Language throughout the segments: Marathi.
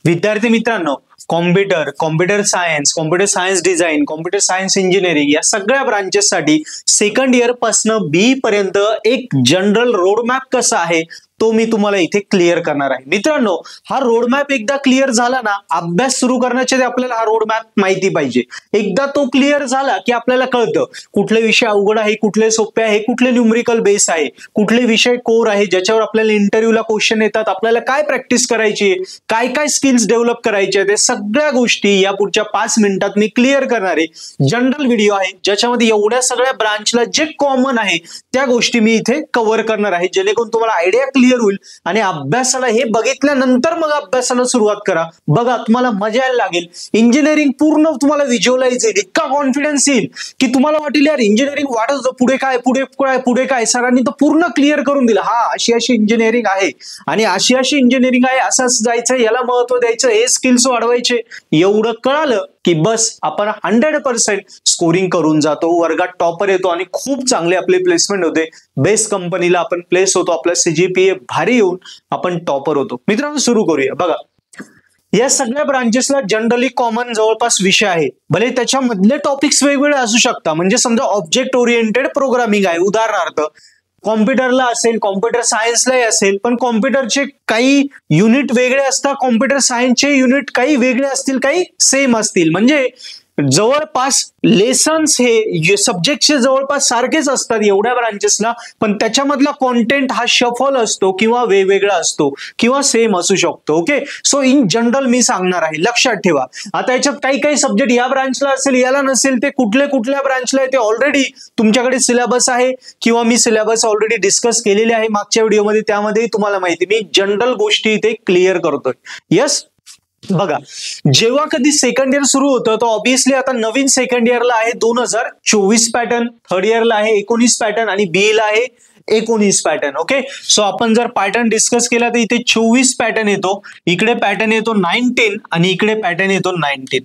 विद्यार्थी मित्रांनो, computer science design, computer science engineering या सगळ्या ब्रांचेससाठी सेकंड इयर पासून बी पर्यंत एक जनरल रोडमॅप कसा आहे तो मी तुम्हाला इथे क्लिअर करणार आहे. मित्रांनो, हा रोडमॅप एकदा क्लिअर झाला ना, अभ्यास सुरू करण्याच्या आपल्याला हा रोडमॅप माहिती पाहिजे. एकदा तो क्लिअर झाला की आपल्याला कळतं कुठले विषय अवघड आहे, कुठले सोपे आहे, कुठले न्यूमरिकल बेस आहे, कुठले विषय कोर आहे ज्याच्यावर आपल्याला इंटरव्ह्यूला क्वेश्चन येतात, आपल्याला काय प्रॅक्टिस करायची, काय काय स्किल्स डेव्हलप करायचे, ते सगळ्या गोष्टी या पुढच्या 5 मिनिटात मी क्लिअर करणार आहे. जनरल व्हिडिओ आहे ज्याच्यामध्ये एवढ्या सगळ्या ब्रांचला जे कॉमन आहे त्या गोष्टी मी इथे कव्हर करणार आहे, जेणेकरून तुम्हाला आयडिया क्लिअर होईल. आणि अभ्यासाला हे बघितल्यानंतर मग अभ्यासाला सुरुवात करा. बघा, तुम्हाला मजा यायला लागेल. इंजिनिअरिंग पूर्ण तुम्हाला व्हिज्युअलाइज येईल, इतका कॉन्फिडन्स येईल की तुम्हाला वाटेल यार इंजिनिअरिंग वाटत पुढे काय पुढे काय पुढे काय. सरांनी तर पूर्ण क्लिअर करून दिलं, हा अशी अशी इंजिनिअरिंग आहे आणि अशी अशी इंजिनिअरिंग आहे, असंच जायचं, याला महत्व द्यायचं, हे स्किल्स वाढवायचे. एवढं कळालं की बस आपण 100% स्कोरिंग करून जातो, वर्गात टॉपर येतो आणि खूप चांगले आपले प्लेसमेंट होते. बेस्ट कंपनीला आपण प्लेस होतो, आपला सीजीपीए भारी येऊन आपण टॉपर होतो. मित्रांनो, सुरू करूया. बघा, या सगळ्या ब्रांचेसला जनरली कॉमन जवळपास विषय आहे, भले त्याच्यामधले टॉपिक्स वेगवेगळे असू शकतात. म्हणजे समजा ऑब्जेक्ट ओरिएंटेड प्रोग्रामिंग आहे उदाहरणार्थ, कॉम्प्युटरला असेल, कॉम्प्युटर सायन्सलाही असेल, पण कॉम्प्युटरचे काही युनिट वेगळे असतात, कॉम्प्युटर सायन्सचे युनिट काही वेगळे असतील, काही सेम असतील. म्हणजे जवळपास लेसन्स हे सब्जेक्टचे जवळपास सारखेच असतात एवढ्या ब्रांचेसला, पण त्याच्यामधला कॉन्टेंट हा शफल असतो किंवा वेगवेगळा असतो किंवा सेम असू शकतो. ओके, सो इन जनरल मी सांगणार आहे, लक्षात ठेवा. आता याच्यात काही काही सब्जेक्ट या ब्रांचला असेल, याला नसेल, ते कुठल्या ब्रांचला आहे ते ऑलरेडी तुमच्याकडे सिलेबस आहे किंवा मी सिलेबस ऑलरेडी डिस्कस केलेले आहे मागच्या व्हिडिओमध्ये, त्यामध्ये तुम्हाला माहिती. मी जनरल गोष्टी इथे क्लिअर करतोय. येस, बघा, जेव्हा कधी सेकंड इयर सुरू होतं तर ऑब्व्हियसली आता नवीन सेकंड इयरला आहे 2024 पॅटर्न, थर्ड इयरला आहे 19 पॅटर्न आणि बी ला आहे 19 पॅटर्न. ओके, सो आपण जर पॅटर्न डिस्कस केला तर इथे 24 पॅटर्न येतो, इकडे पॅटर्न येतो 19 आणि इकडे पॅटर्न येतो 19.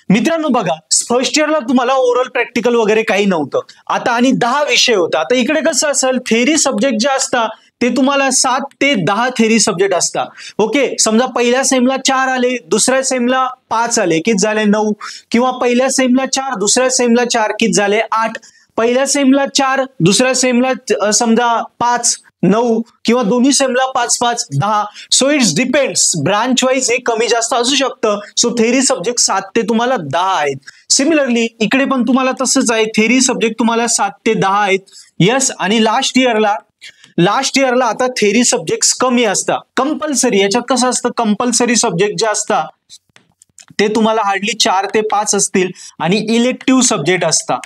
मित्रांनो बघा, फर्स्ट इयरला तुम्हाला ओरल प्रॅक्टिकल वगैरे काही नव्हतं आता, आणि 10 विषय होता. आता इकडे कसं असेल, थेरी सब्जेक्ट जे असतात ते तुम्हाला 7 ते 10 थेरी सब्जेक्ट असतात. ओके, समजा पहिल्या सेमला 4 आले, दुसऱ्या सेमला 5 आले, किती झाले 9, किंवा पहिल्या सेमला 4, दुसऱ्या सेमला 4, किती झाले 8, पहिल्या सेमला 4, दुसऱ्या सेमला समजा 5, 9, किंवा दोन्ही Semla 5, 5, 10. So it's depends, branch wise हे कमी जास्त असू शकतं. सो थेरी सब्जेक्ट 7 ते तुम्हाला 10 आहेत. सिमिलरली इकडे पण तुम्हाला तसंच आहे, थेरी सब्जेक्ट तुम्हाला 7 ते 10 आहेत. यस, आणि लास्ट इयरला आता थेरी सब्जेक्ट कमी असतात. कंपल्सरी याच्यात कसं असतं, कंपल्सरी सब्जेक्ट जे असतात ते तुम्हाला हार्डली 4 ते 5 असतील आणि इलेक्टिव्ह सब्जेक्ट असतात.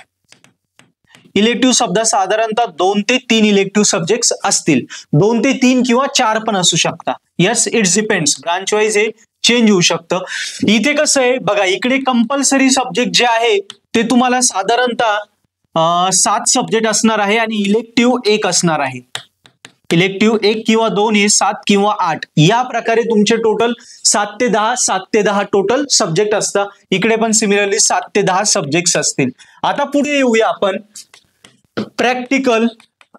इलेक्टिव्ह शब्द साधारणतः 2 ते 3 इलेक्टिव्ह सब्जेक्ट असतील, 2 ते 3 किंवा 4 पण असू शकतात. Yes, it's depends, branch wise हे चेंज होऊ शकतं. इथे कसं आहे बघा, इकडे कंपल्सरी सब्जेक्ट जे आहे ते तुम्हाला साधारणतः 7 सब्जेक्ट असणार आहे आणि इलेक्टिव्ह 1 असणार आहे. इलेक्टिव्ह 1 किंवा 2 हे 7 किंवा 8 या प्रकारे तुमचे टोटल 7 ते 10 टोटल सब्जेक्ट असतात. इकडे पण सिमिलरली 7 ते 10 सब्जेक्ट असतील. आता पुढे येऊया आपण, प्रॅक्टिकल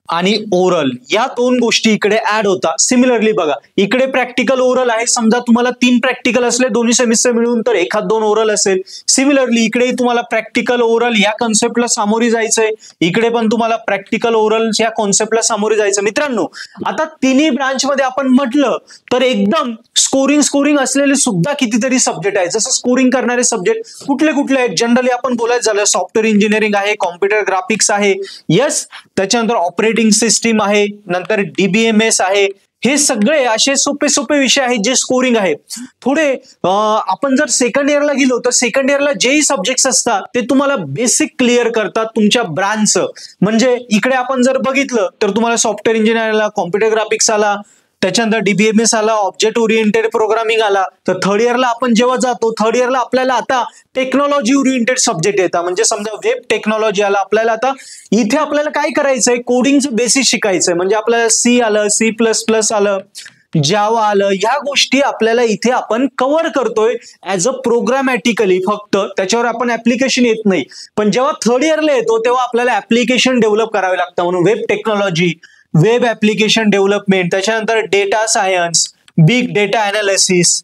आणि ओरल या 2 गोष्टी इकडे ऍड होतात. सिमिलरली बघा, इकडे प्रॅक्टिकल ओरल आहे. समजा तुम्हाला 3 प्रॅक्टिकल असले दोन्ही सेमिस्टर मिळून तर 1-2 ओरल असेल. सिमिलरली इकडे तुम्हाला प्रॅक्टिकल ओरल या कॉन्सेप्टला सामोरी जायचंय, इकडे पण तुम्हाला प्रॅक्टिकल ओरल या कॉन्सेप्टला सामोरी जायचं. मित्रांनो, आता तिन्ही ब्रांच मध्ये आपण म्हटलं तर एकदम स्कोरिंग असलेले सुद्धा कितीतरी सब्जेक्ट आहेत. जसं स्कोरिंग करणारे सब्जेक्ट कुठले आहेत, जनरली आपण बोलायचं झालं सॉफ्टवेअर इंजिनिअरिंग आहे, कॉम्प्युटर ग्राफिक्स आहे, यस, त्याच्यानंतर ऑपरेटिंग सिस्टीम आहे, नंतर डीबीएमएस आहे. हे सगळे असे सोपे विषय आहेत जे स्कोरिंग आहे. थोडे आपण जर सेकंड इयरला गेलो तर सेकंड इयरला जेही सब्जेक्ट्स असतात ते तुम्हाला बेसिक क्लिअर करतात तुमच्या ब्रांचचं. म्हणजे इकडे आपण जर बघितलं तर तुम्हाला सॉफ्टवेअर इंजिनिअरिंग आला, कॉम्प्युटर ग्राफिक्स आला, त्याच्यानंतर डीबीएमएस आला, ऑब्जेक्ट ओरिएंटेड प्रोग्रामिंग आला. तर थर्ड इयरला आपण जेव्हा जातो, थर्ड इयरला आपल्याला आता टेक्नॉलॉजी ओरिएंटेड सब्जेक्ट येतात. म्हणजे समजा वेब टेक्नॉलॉजी आला आपल्याला. आता इथे आपल्याला काय करायचंय, कोडिंगचं बेसिक शिकायचंय. म्हणजे आपल्याला सी आलं, C++ आलं, जावा आलं, ह्या गोष्टी आपल्याला इथे आपण कव्हर करतोय ऍज अ प्रोग्रामॅटिकली. फक्त त्याच्यावर आपण ऍप्लिकेशन येत नाही. पण जेव्हा थर्ड इयरला येतो तेव्हा आपल्याला ऍप्लिकेशन डेव्हलप करावे लागतं. म्हणून web technology, web application development, त्याच्यानंतर data science, big data analysis,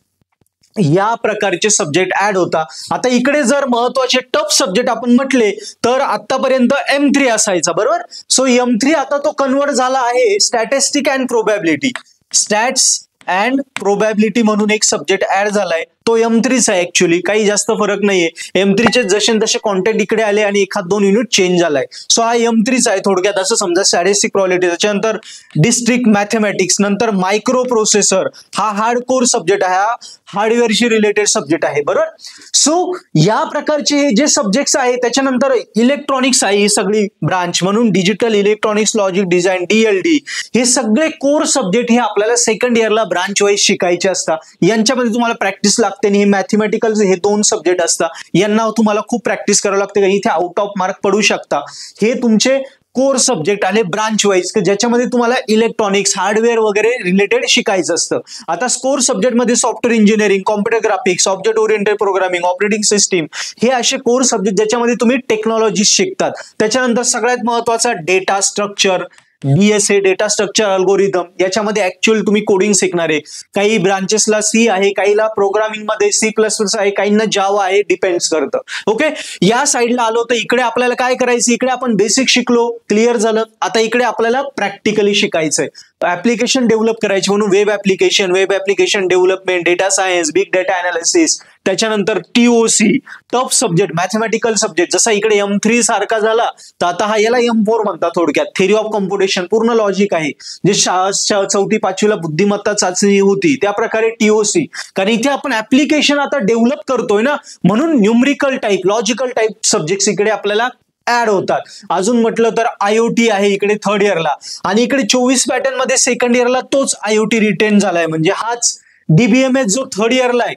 या प्रकारचे सब्जेक्ट ऍड होता. आता इकडे जर महत्वाचे टफ सब्जेक्ट आपण म्हटले तर आतापर्यंत M3 असायचा, बरोबर. सो M3 आता तो कन्वर्ट झाला आहे statistic and probability. Stats and probability म्हणून एक सब्जेक्ट ऍड झालाय, तो M3चा आहे. ऍक्च्युअली काही जास्त फरक नाहीये. M3चे जसे तसे कॉन्टेंट इकडे आले आणि एखाद 2 युनिट चेंज झालाय. सो हा M3चा आहे थोडक्यात असं समजा. स्टॅटिस्टिक प्रोबॅबिलिटी, त्याच्यानंतर डिस्ट्रिक्ट मॅथमॅटिक्स, नंतर मायक्रो प्रोसेसर, हा हार्डकोर सब्जेक्ट आहे, हा हार्डवेअरशी रिलेटेड सब्जेक्ट आहे, बरोबर. सो या प्रकारचे हे जे सब्जेक्ट्स आहे, त्याच्यानंतर इलेक्ट्रॉनिक्स आहे ही सगळी ब्रांच, म्हणून digital electronics logic design DLD, हे सगळे कोर सब्जेक्ट हे आपल्याला सेकंड इयरला ब्रांच वाईज शिकायचे असतात. यांच्यामध्ये तुम्हाला प्रॅक्टिस लागते आणि हे मॅथमॅटिकल हे 2 सब्जेक्ट असतात, यांना तुम्हाला खूप प्रॅक्टिस करावं लागते, इथे आउट ऑफ मार्क पडू शकता. हे तुमचे कोर सब्जेक्ट आले ब्रांच वाईज, ज्याच्यामध्ये तुम्हाला इलेक्ट्रॉनिक्स हार्डवेअर वगैरे रिलेटेड शिकायचं असतं. आता स्कोर सब्जेक्ट मध्ये software engineering, computer graphics, object oriented programming, operating system, हे असे कोर सब्जेक्ट ज्याच्यामध्ये तुम्ही टेक्नॉलॉजी शिकतात. त्याच्यानंतर सगळ्यात महत्वाचा data structure, DSA data structure algorithm, याच्यामध्ये ऍक्च्युअल तुम्ही कोडिंग शिकणार आहे. काही ब्रांचेसला C आहे, काहीला प्रोग्रामिंग मध्ये C++ आहे, काहींना जावा आहे, डिपेंड्स करतं. ओके, या साईडला आलो तर इकडे आपल्याला काय करायचं, इकडे आपण बेसिक शिकलो, क्लिअर झालं. आता इकडे आपल्याला प्रॅक्टिकली शिकायचंय, ऍप्लिकेशन डेव्हलप करायची, म्हणून web application development, data science, big data analysis, त्याच्यानंतर TOC, tough subject, mathematical subject. जसा इकडे M3 सारखा झाला तर आता हा याला M4 म्हणतात थोडक्यात. थेरी ऑफ कॉम्प्युटेशन, पूर्ण लॉजिक आहे, जे 4थी 5वीला बुद्धिमत्ता चाचणी होती त्या प्रकारे TOC. कारण इथे आपण ऍप्लिकेशन आता डेव्हलप करतोय ना, म्हणून numerical type, logical type subject इकडे आपल्याला ऍड होतात. अजून म्हटलं तर IoT आहे इकडे थर्ड इयरला, आणि इकडे 24 पॅटर्न मध्ये सेकंड इयरला तोच IoT रिटेन झालाय. म्हणजे हाच DBMS जो थर्ड इयरला आहे,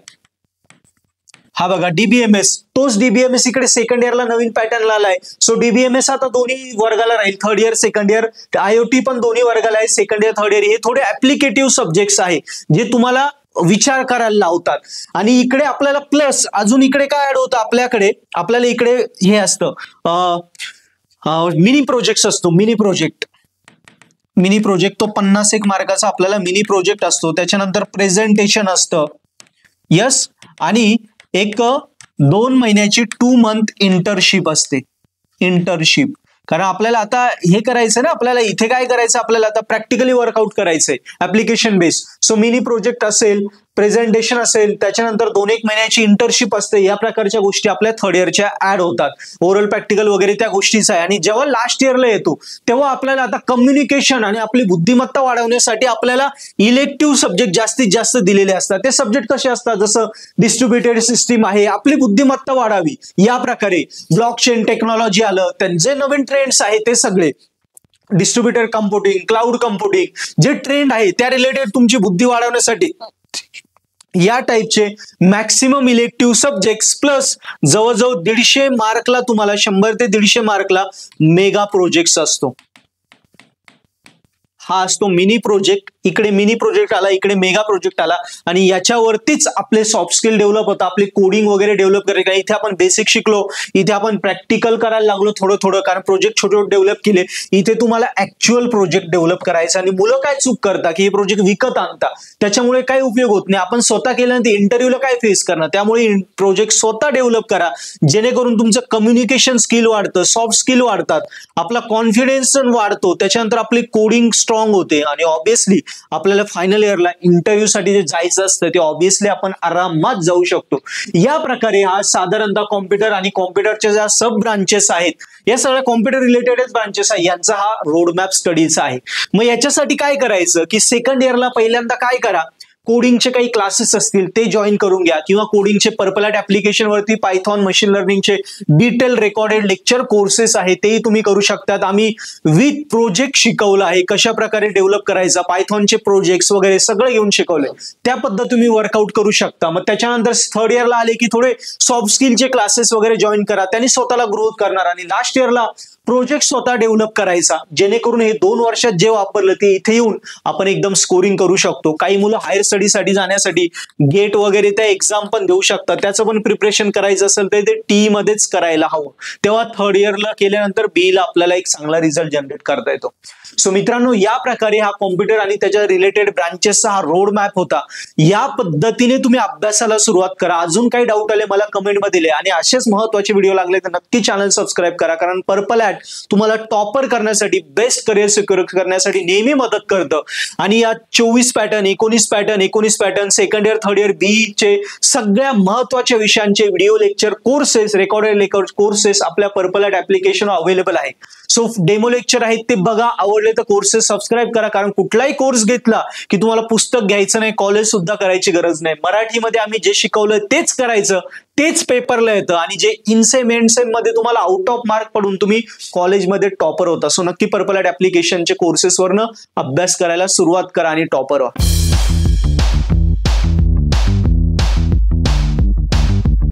हा बघा DBMS, तोच DBMS इकडे सेकंड इयरला नवीन पॅटर्नला आलाय. सो DBMS आता दोन्ही वर्गाला राहील, third year second year. IoT पण दोन्ही वर्गाला आहे, सेकंड इयर थर्ड इयर. हे थोडे ऍप्लिकेटिव्ह सब्जेक्ट्स आहे जे तुम्हाला विचार करायला लावतात. आणि इकडे आपल्याला प्लस अजून इकडे काय ऍड होतं आपल्याकडे, आपल्याला इकडे हे असतं मिनी प्रोजेक्ट असतो. मिनी प्रोजेक्ट तो 51 मार्काचा आपल्याला मिनी प्रोजेक्ट असतो. त्याच्यानंतर प्रेझेंटेशन असतं, यस, आणि एक 2 महिन्याची 2 मंथ इंटर्नशिप असते. इंटर्नशिप कारण आपल्याला आता हे करायचं ना, आपल्याला इथे काय करायचं, आपल्याला आता प्रॅक्टिकली वर्कआउट करायचंय application base. So mini project असेल, प्रेझेंटेशन असेल, त्याच्यानंतर 2-1 महिन्याची इंटर्नशिप असते. या प्रकारच्या गोष्टी आपल्या थर्ड इयरच्या ऍड होतात. ओरल प्रॅक्टिकल वगैरे त्या गोष्टीच आहे. आणि जेव्हा लास्ट इयरला येतो तेव्हा आपल्याला आता कम्युनिकेशन आणि आपली बुद्धिमत्ता वाढवण्यासाठी आपल्याला इलेक्टिव्ह सब्जेक्ट जास्तीत जास्त दिलेले असतात. ते सब्जेक्ट कसे असतात, जसं डिस्ट्रीब्युटेड सिस्टीम आहे, आपली बुद्धिमत्ता वाढावी या प्रकारे. ब्लॉकचेन टेक्नॉलॉजी आलं, त्यांचे नवीन ट्रेंड्स आहेत, ते सगळे डिस्ट्रीब्युटेड कम्प्युटिंग, क्लाउड कम्प्युटिंग, जे ट्रेंड आहे त्या रिलेटेड तुमची बुद्धी वाढवण्यासाठी या टाईपचे मॅक्सिमम इलेक्टिव्ह सब्जेक्ट्स प्लस जवळजवळ 150 मार्कला तुम्हाला 100 ते 150 मार्कला मेगा प्रोजेक्ट्स असतो. हा असतो मिनी प्रोजेक्ट. इकडे मिनी प्रोजेक्ट आला, इकडे मेगा प्रोजेक्ट आला, आणि याच्यावरतीच आपले सॉफ्ट स्किल डेव्हलप होतं, आपले कोडिंग वगैरे डेव्हलप करायचं. इथे आपण बेसिक शिकलो, इथे आपण प्रॅक्टिकल करायला लागलो थोडं थोडं, कारण प्रोजेक्ट छोटे छोटे डेव्हलप केले. इथे तुम्हाला ऍक्च्युअल प्रोजेक्ट डेव्हलप करायचं. आणि मुलं काय चूक करतात की हे प्रोजेक्ट विकत आणता, त्याच्यामुळे काही उपयोग होत नाही. आपण स्वतः केल्यानंतर इंटरव्ह्यूला काय फेस करणार, त्यामुळे प्रोजेक्ट स्वतः डेव्हलप करा, जेणेकरून तुमचं कम्युनिकेशन स्किल वाढतं, सॉफ्ट स्किल वाढतात, आपला कॉन्फिडन्स वाढतो, त्याच्यानंतर आपली कोडिंग स्ट्रॉंग होते. आणि ऑब्विसली आपल्याला फायनल इयरला इंटरव्ह्यू साठी जे जायचं असतं ते ऑब्विसली आपण आरामात जाऊ शकतो. या प्रकारे हा साधारणतः कॉम्प्युटर आणि कॉम्प्युटरच्या ज्या सब ब्रांचेस आहेत, या सगळ्या कॉम्प्युटर रिलेटेडच ब्रांचेस आहे, यांचा हा रोडमॅप स्टडीचा आहे. मग याच्यासाठी काय करायचं की सेकंड इयरला पहिल्यांदा काय करा, कोडिंगचे काही क्लासेस असतील ते जॉईन करून घ्या, किंवा कोडिंगचे पर्पलॅट ऍप्लिकेशन वरती पायथॉन मशीन लर्निंगचे डिटेल रेकॉर्डेड लेक्चर कोर्सेस आहेत, तेही तुम्ही करू शकतात. आम्ही विथ प्रोजेक्ट शिकवलं आहे, कशा प्रकारे डेव्हलप करायचा, पायथॉनचे प्रोजेक्ट्स वगैरे सगळं घेऊन शिकवलंय. त्या पद्धत तुम्ही वर्कआउट करू शकता. मग त्याच्यानंतर थर्ड इयरला आले की थोडे सॉफ्ट स्किलचे क्लासेस वगैरे जॉईन करा, त्यांनी स्वतःला ग्रोथ करणार. आणि लास्ट इयरला प्रोजेक्ट स्वतः डेव्हलप करायचा, जेणेकरून हे 2 वर्षात जे वापरलं ते इथे येऊन आपण एकदम स्कोरिंग करू शकतो. काही मुलं हायर स्टडीसाठी जाण्यासाठी गेट वगैरे त्या एक्झाम पण देऊ शकता. त्याचं पण प्रिपरेशन करायचं असेल तर ते टी मध्येच करायला हवं. तेव्हा थर्ड इयरला केल्यानंतर बी ला आपल्याला एक चांगला रिझल्ट जनरेट करता येतो. सो मित्रांनो, या प्रकारे हा कॉम्प्युटर आणि त्याच्या रिलेटेड ब्रांचेसचा हा रोड मॅप होता. या पद्धतीने तुम्ही अभ्यासाला सुरुवात करा. अजून काही डाऊट आले मला कमेंटमध्ये दिले आणि असेच महत्त्वाचे व्हिडिओ लागले तर नक्की चॅनल सबस्क्राईब करा, कारण पर्पल ॲट तुम्हाला टॉपर करण्यासाठी, बेस्ट करिअर सिक्युअर करण्यासाठी नेहमी मदत करतं. आणि या 24 pattern, 19 pattern second year third year B चे सगळ्या महत्त्वाच्या विषयांचे video lecture courses, recorded lecture courses आपल्या पर्पल ॲट ऍप्लिकेशन अवेलेबल आहे. सो डेमो लेक्चर आहेत ते बघा, आवडले तर कोर्सेस सबस्क्राईब करा, कारण कुठलाही कोर्स घेतला की तुम्हाला पुस्तक घ्यायचं नाही, कॉलेज सुद्धा करायची गरज नाही. मराठीमध्ये आम्ही जे शिकवलं तेच करायचं, तेच पेपरला येतं आणि जे इनसेम एंडसेम मध्ये तुम्हाला आउट ऑफ मार्क पडून तुम्ही कॉलेजमध्ये टॉपर होता. सो नक्की पर्पल ॲट ऍप्लिकेशनचे कोर्सेसवरनं अभ्यास करायला सुरुवात करा आणि टॉपर व्हा.